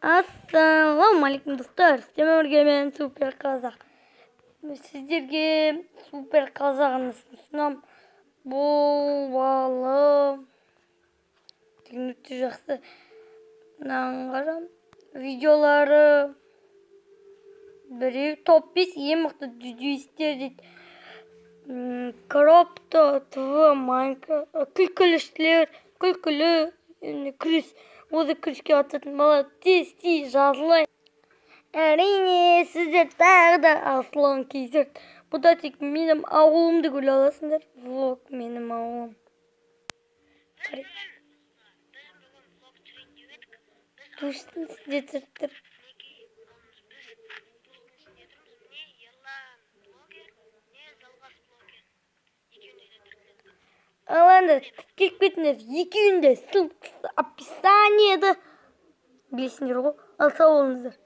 Ассалаумағалейкум достар, сіздермен бірге мен Супер Қазақ. Сіздерге Супер Қазағын ұсынамын. Бұл балы деген өте жақсы. Қарам, видеолары біреу топ 5 ең мықты дюдюистер дейді. Кропто ТВ Майнкрафт күлкіліштілер, күлкілі күрес. Осы күреске қатысатын бала тез жазылайын. Әрине, сіздер тағы да Аслан Кейзет. Бұда тек менің ауылымды көре аласыңдар. Влог менің ауылым. Дұрыстың сіздер. Аланда келіп кетіңдер. Екеуінде ссылкасы описаниеда. Білесіңдер ғой, алса болыңыздар.